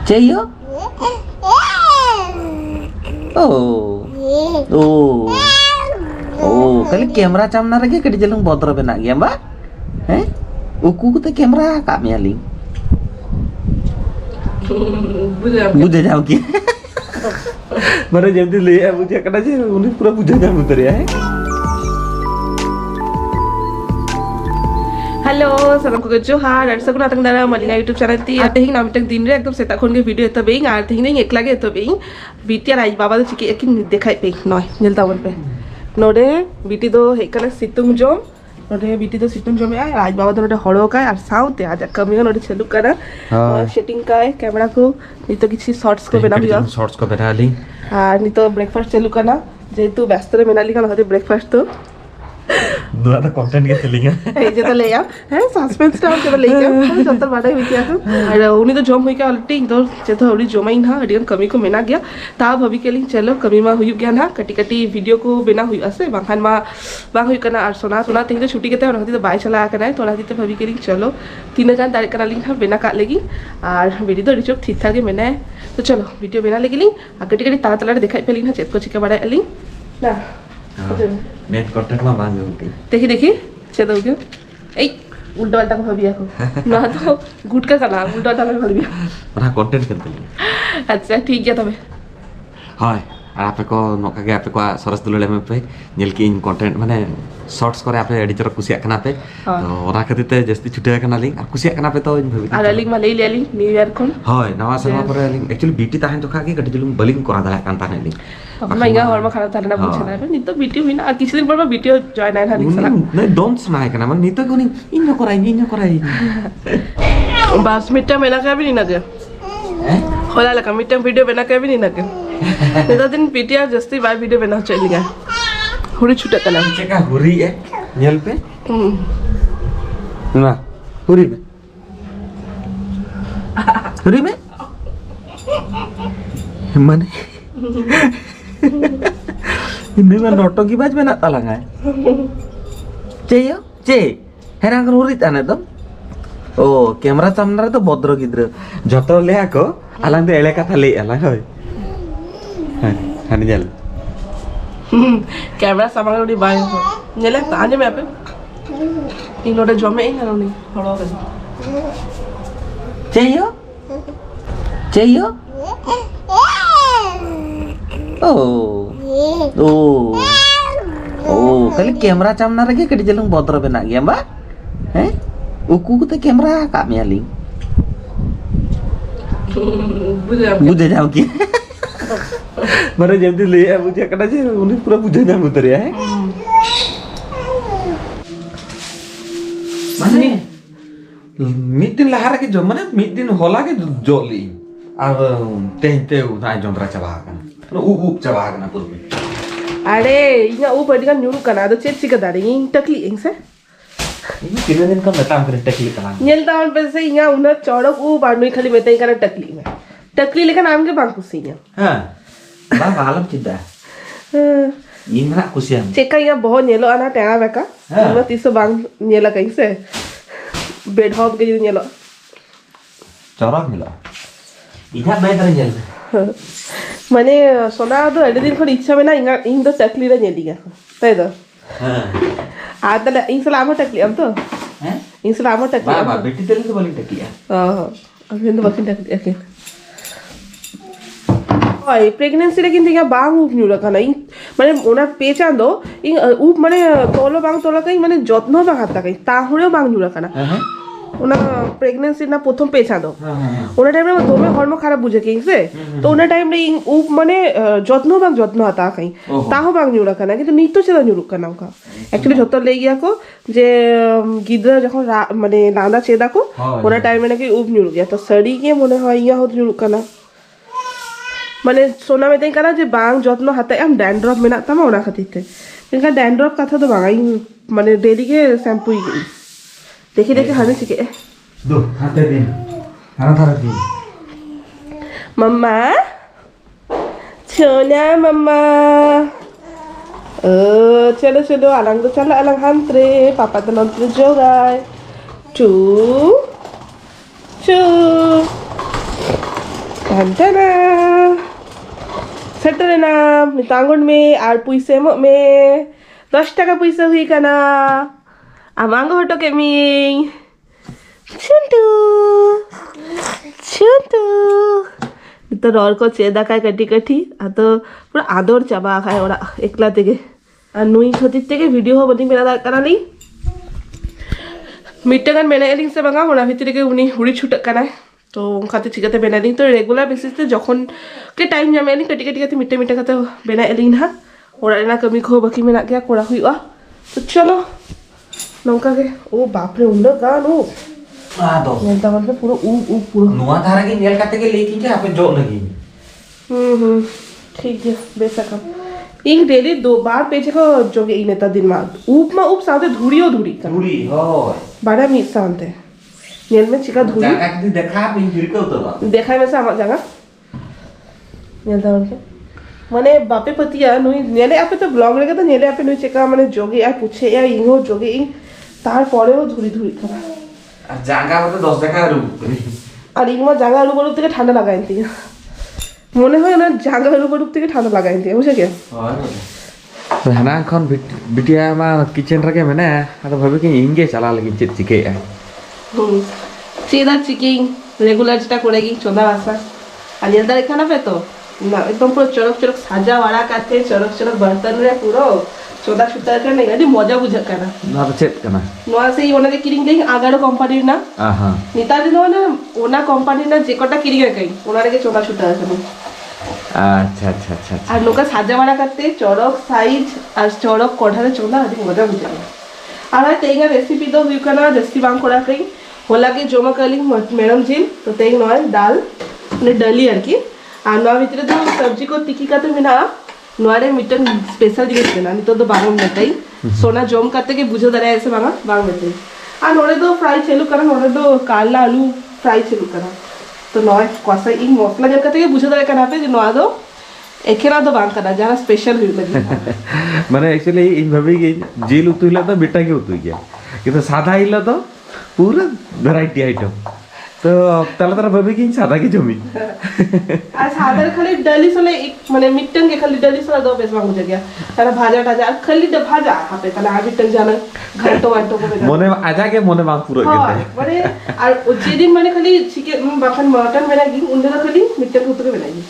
Ceyo? Oh. Oh. Oh, kali kamera camna lagi ke di jalung botol benak ya, Mbak? Uku kita kamera Kak Mialing. Buja jauh ki. Mana jam dulu ya, buja kena aja, udah pura buja jam betul ya. Hello सबको जोहार और सगुन आतंक Dara Malinga YouTube channel ती आते ही नाम तक दिन रे एकदम सेता खोन के वीडियो तो बेइंग आते ही नहीं एकला के तो बेइंग बीटी और आज बाबा तो चिकी एक दिखाई पे नय नेलता वन पे नोडे बीटी तो हेकला सितुंग जोम नोडे बीटी तो सितुंग जोम है आज बाबा तो नोडे हड़ो का और साउथ आज कमी का नोडे चलू करा सेटिंग का है कैमरा को नहीं तो किसी शॉट्स को बना दिया शॉट्स को बना ली नहीं तो ब्रेकफास्ट चलू करना जेतु व्यस्त रे मेना लिखा होते ब्रेकफास्ट तो दुआ तो कंटेंट के चलेगा এই যে তো লেয়া হ্যাঁ সাসপেন্সটা আর যেটা লেয়া যত বাড়াই হইছে এখন আর উনি তো জম হইকে অলরেডি तो যেটা উনি জমাই না अडियन कमी को मेना गया ता भभी के लिए चलो कमी मा हुई गया ना कटी कटी वीडियो को बिना हुई असे बाखान मा बांग हुई करना और सोना सोना तेज तो छुट्टी के और तो बाय चला करना है तो राती तो भभी के लिए चलो 3000 तारीख करा लिंक बिना काट लेगी और वीडियो तो रिचो ठीक ठाक मैंने तो चलो वीडियो बिना लेगी लिंक और कटी कटी ताला ताला दिखाई पेली ना चेत को चिका बड़ा लिंक ना नेट कंटेंट में बांग होती देखी देखी चलो क्यों ए उल्टा वाला को भाभी आको ना तो गुटका खाना उल्टा वाला को भाभी रहा कंटेंट करते अच्छा ठीक है तबे हाय आपे को नोका के आपे को सरस दुलले में पे नेल की कंटेंट माने शॉर्ट्स करे आपे एडिटर कुसिया कना पे तो ओरा खतिते जस्ती छुटे कना लिंक और कुसिया कना पे तो भाभी आ लिंक मा ले लिंक न्यू ईयर कोन हाय नवा समा पर लिंक एक्चुअली बीटी ताहन तो खाके गटी जुलुम बलिंग करा दाला कांता ने लिंक महंगा और में खाना तारना पूछना है नहीं तो वीडियो हुई ना किसी दिन पर मैं वीडियो जॉइन आया था नहीं डोंट सुनाए कना मन नहीं तो कोनी इन्नो कराई बस मिट्टा मेला का भी नहीं लगे होला लगा मिट्टा वीडियो बना के भी नहीं लगे नेता दिन पीटीआर जस्ती बाय वीडियो बना चलेगा हुरी छुटा कना चेका हुरी है नेल पे ना हुरी में माने ini mah noto gibaj mena talangai ceyo ce herang kan hurit ane to oh kamera samnar to bodro gidra joto le ako alang to ele katha le alang hoy hani jal camera सामान उड़ी bye नेले ताने में पे इन लोटे जमे इन हरोनी हड़ो के ceyo oh kali kamera camna lagi ke di jalung botol benak ya mbak uku kita kamera Kak Mialing buja jauh ki mana jam dulu ya buja kena aja udah pura buja jam betul ya mana nih mitin lahar ke jom mana mitin hola ke joli अब तेंते उठाए जोंद्रा चबाहकन ऊप चबाहकन पूर्वी अरे इना ऊप अडिका न्यूरु कना तो चेत सिका दारे इन टकली इंसे ini कितने दिन का मेटाम करे टकली कना नेल तावन पे से इना उना चौड़क ऊ बाडुई खाली मेते कना टकली में टकली लेकर नाम के बांग कुसिया हां बा बालम चिदा इमरा कुसिया चेका इना बहुत नेलो आना टेना बेका इना तीसो बांग नेला कहीं से बेड हॉप के नेलो चौरक मिला इधर नहीं तरह जल माने सोना तो एडे दिन खोल इच्छा में ना इन तो टकली रे नेलिगा तै तो हां आदले इन सलाम टकली अब तो हैं इन सलाम टकली बा बेटी तेल तो बोली टकली हां अब इन तो बकिन टकली ओके ओय प्रेगनेंसी लेकिन दिगा बांग उप न्यू रखना इन माने ओना पेचान दो इन उप माने तोलो बांग तोला कई माने যত্ন बांग हाता कई ताहुरेও बांग न्यू रखना ओना प्रेगनेंसी ना प्रथम पेछा दो ओना टाइम में दोमे हॉर्मोन खराब बुझे के से तो ओना टाइम रे उप माने যত্ন आता कई ताहो बांग न्यू रखना কিন্তু নিত্য ছিল न्यू रखना का एक्चुअली যত ले गया को जे গিদরা যখন মানে লান্দা চেদা को ओना टाइम में नाকি उप न्यू गया तो सड़ी के মনে হয় ইয়া হত न्यू रखना মানে সোনা মেতেই কানা যে বাং যত্ন হাতে আম ড্যান্ড্রফ মেনা তামা ওনা খাতিতে इनका डैंड्रफ কথা তো বাঙাই মানে ডেলি के शैम्पू ही देखी देखी हमें सीखे दो हाथे दिन खाना थारा दिन मम्मा छोना मम्मा चलो चलो अलग तो चलो अलग हंत्रे पापा तो नंतर जोगाय 2 2 ᱴᱟᱱᱴᱟᱱᱟ ᱥᱮᱴᱮᱨᱮᱱᱟ ᱢᱤᱛᱟᱝᱜᱚᱱ ᱢᱮ ᱟᱨ ᱯᱩᱭᱥᱟᱹ ᱮᱢᱚᱜ ᱢᱮ 10 টাকা পয়সা হুই কানা আমাঙ্গ হটো কেমিং ছুন্টু ছুন্টু तो रॉल को चेदा का कटी कटी आ तो पूरा आदर चाबा खाए ओरा एकला तेगे आ नुई खति तेगे वीडियो हो बनी मेरा कना ली मिट्टगन बेनाइलिंग से बंगा ओना भितरे के उनी हुड़ी छुटक कना तो खाते चिकते बेनाइलिंग तो रेगुलर बेसिस ते जखन के टाइम जामेलिंग कटी कटी खाते मिट्टे मिट्टे खाते बेनाइलिंग ना ओरा रेना कमी को बाकी मेना गया कोड़ा हुआ तो चलो नौका के ओ बाप रे उंडा गान ओ Aduh. नेता मन पे पूरा ऊ पूरा Nuwa thara ki nyel kate ke lekin ke ape jok lagi. ठीक है बेसकम एक डेली 2 बार पेचे को जोगे इ नेता दिन मा ऊप साथे धुड़ियो धुड़ी Duri, hoy. बड़ा मिस सानते नेल में चिका धुड़ी Jangan di dekha pin diri kau tu. देखा में से आमा जागा नेता मन के माने बापे पतिया नुई नेले आपे तो ब्लॉग रे तो नेले आपे नुई चिका माने जोगे या पूछे या इहो जोगे इ तार परेও ধুরি ধুরি করা আর জায়গা মতো 10 টাকা রু আর ইংমা জায়গা রূপ থেকে ঠান্ডা লাগাই দিয়ে মনে হয় না জায়গা রূপ থেকে ঠান্ডা লাগাই দিয়ে বুঝে কে তো হানা এখন বিটিয়া মা কিচেন রে মেনে আর ভাবে কি ইংগে চালা লাগি চিকে सीधा चिकिंग रेगुलर যেটা করে কি চোদা বাসা আর ये दाल खाना पे तो ना एकदम पूरा चरक चरक साजा वाला काते चरक चरक बर्तन रे पूरा चोदा छुटा करने गाड़ी मजा बुझा करना না তো চেত কেনা নোয়া সেই ওনাকে কিরিং দেই আগাড়ো কোম্পানির না আহা নিতা দিন না ওনা কোম্পানির না যে কটা কিরিং কাই ওনারে চোদা ছুটা আছে আচ্ছা আচ্ছা আচ্ছা আর লোকা সাজা वाला কাতে চরক সাইজ আর চরক কঢ়ারে চোদা আদি মজা বুঝা আর তেইগা রেসিপি তো ভিউ करना जस्ती बांग कोड़ा कई होला के जोमा कलिंग मैडम जी तो तेई नॉय दाल ने डली আর কি আর নয়া ভিতরে তো सब्जी को टिकी का तो मिना नोरे मिटन स्पेशल दिवस देना नहीं तो बांग में सोना जोम करते के बुझो दरे ऐसे बांगा बांग में আর নরে তো ফ্রাই চেলু করা নরে তো কালা আলু ফ্রাই চেলু করা তো নয় কষা ই মশলা জল থেকে বুঝে দরে কেন যে নয়া দো এখানে তো বাং করা যারা স্পেশাল হই লাগে মানে एक्चुअली इन भाभी की जेल उतुइला तो बेटा के उतुइ गया কিন্তু সাদা ইলা তো পুরো ভ্যারাইটি আইটেম তো তাহলে তারা ভাবে কি সাদা কি জমি আর সাদার খালি ডালি সলে মানে মিটন के খালি ডালি সলে দো বেশ বাঙ্গু জায়গা তারা ভাজা টাজা আর খালি ভাজা হাতে তাহলে আগে টন জানা ঘন্টো ঘন্টো করে মনে আজাকে মনে বাং পুরো গেতে মানে আর যেদিন মানে খালি চিকেন বাখান মটন বেনাগি উনদে খালি মিটন উতরে বেনাগি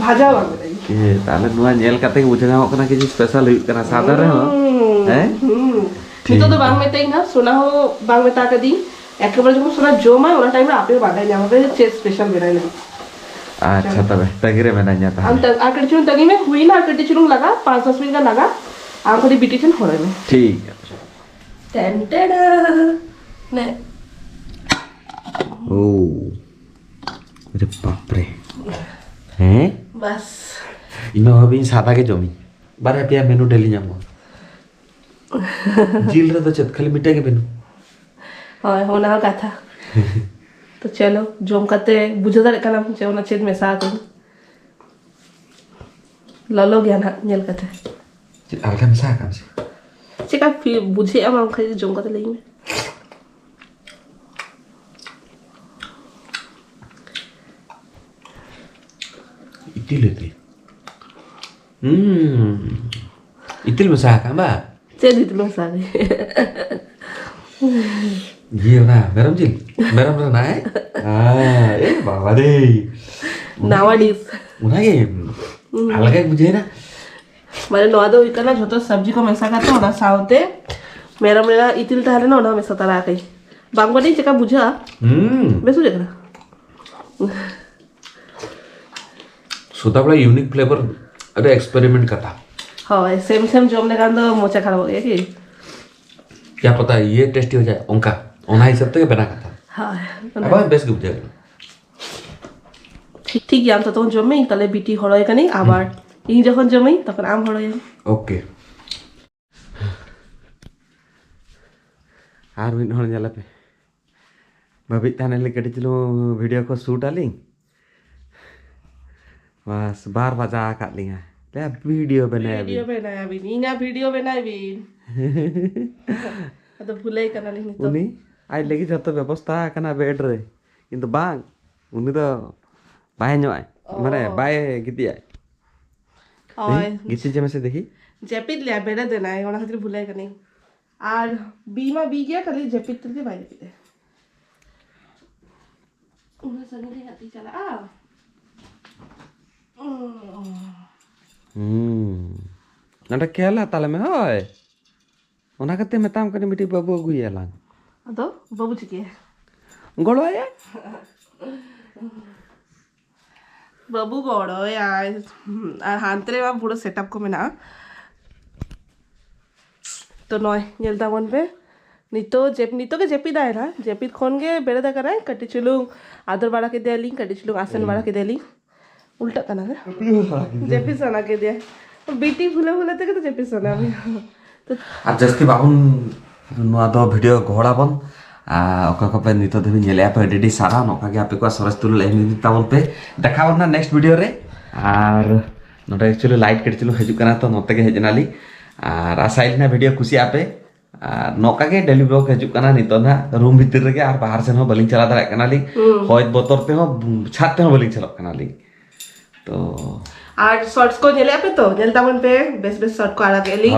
ভাজা বাঙ্গু বেনাগি তাহলে নোয়া নেল কাতে বুঝে নাও কোনা কিছু স্পেশাল হই কানা সাদা রে হ্যাঁ নিতো তো বাং মেতাই না সোনা হো বাং মেতা কা দি একেবারে যখন সোনা জমা ওনা টাইমে আপে বাঁধাই না আমাদের চেস স্পেশাল বেনাই না अच्छा तब तगरे में नहीं आता हम तक आकर चुन तगी में हुई ना आकर चुन लगा 5-10 मिनट का लगा आंखों दी बिटिशन हो रहे में ठीक है टेंटेडा ने ओ अरे बाप रे हैं बस इनो अभी सादा के जमी बारे पिया मेनू डेली जामो झील रे तो चत खाली मिटे के मेनू हां होना कथा तो चलो जोम करते बुझे दर कलम जेवना छेद में साथ ललो ज्ञान नेल कथे अलगा में सा काम से चिका फिर बुझे हम खाली जोम करते लेई में इतिल लेते इतिल में सा काम बा चल इतलो सारे ये ना गरम जिल गरम ना है ए बाबा रे नावाडीज उनागे अलगा मुझे ना माने नवादो इकना झोतो सब्जी को मेसा करते हो ना सावते मेरा इतिल ताले ना ना मेसा तारा कई बांगबडी चका बुझा बेसु जकरा सुता बड़ा यूनिक फ्लेवर अरे एक्सपेरिमेंट करता हां सेम सेम जोमने का तो मोचा खराब हो गया कि क्या पता है ये टेस्टी हो जाए उनका ओना हिसाब तक बना करता हां अब बेस्ट गुप जाएगा ঠিক ঠিক ইয়াম তো তখন জমেই তাহলে বিটি হড়য় কানি আবার ই যখন জমেই তখন আম হড়য় ओके আর মিন হন जाला पे भाभी थाने ले कटी चलो वीडियो को शूट आली बस बार बजा का लिया ले वीडियो बनाया बिन इंगा वीडियो बनाया बिन तो भूले करना नहीं तो उनी आई लगी जतो व्यवस्था कना बेड रे किंतु बांग उनी तो बाय ᱧᱚᱜᱼᱟᱭ মানে বাই গিতিয়ায় और গিতি যে মেসে দেখি जैपित लिया बेड़ा देना है ओना खातिर भुलाय का नहीं और बीमा बी गया खाली जैपित तुझे बाय जैपित है उन्हें संगे हाथी चला आ नडे केला ताले में होय ओना कते मेताम कने मिटी बाबू अगुयला तो बाबू चिके गळवाया बाबू गड़ो यार हांतरे में पूरा सेटअप को मेना तो नॉय जेलता वन पे नितो के जेपी दायरा जेपी खोन के बेरे दा कराय कटी चुलुंग आदर बाड़ा के देलिंग कटी चुलुंग आसन बाड़ा के देलिंग उल्टा कना है जेपी सना के दे बीटी भूले भूले तक तो जेपी सना भी तो আর জাস্তি বাহুন নোয়া দ ভিডিও ঘোড়াবন ओका को पे नितो देबी नेले पे एडिडी सारा नोका के आपे को सरस तुल एमनी तावन पे देखावन ना नेक्स्ट वीडियो रे आर नोटे एक्चुअली लाइट केट चलो हजु कना तो नोते के हेजनाली आर आसाइल ना वीडियो खुशी आपे आर नोका के डेली ब्लॉग हजु कना नितो ना रूम भीतर रे आर बाहर से हो बलिंग चला दाड़ा कनाली होय बोतर पे हो छात पे हो बलिंग चला कनाली तो আর শর্টস কো নেলে আপে তো নেলতা মন পে বেস বেস শর্ট কো আরা গেলি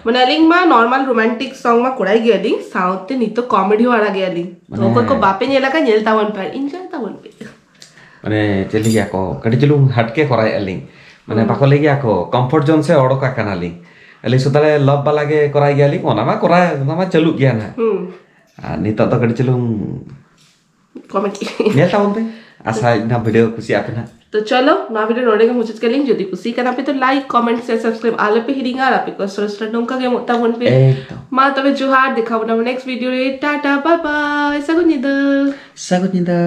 মানে লিং মা নরমাল রোমান্টিক সং মা কোড়াই গেলি সাউথে নিতো কমেডি আরা গেলি তো को বাপে নেলা का নেলতা মন পে এনজয় তা মন পে মানে চেলি গিয়া को कडी चलू हटके कराय एलिंग মানে পাকো লাগি আকো কমফর্ট জোন से ओडो का कनाली एली सुताले लव वाला के कराय गेली ओना मा कराय ओना मा चलू गया ना नितो तो कडी चलू कमेडी नेलता मन पे आशा ना वीडियो खुशी आपे ना तो चलो ना वीडियो नोड़े का मुझे लिंक जो खुशी करना पे तो लाइक कमेंट शेयर सब्सक्राइब आले पे हिरिंग आ पे को सरस्वती नोंका के मोटा वन पे मां तबे जोहार दिखाबो ना नेक्स्ट वीडियो रे टाटा बाय बाय सगुनिदा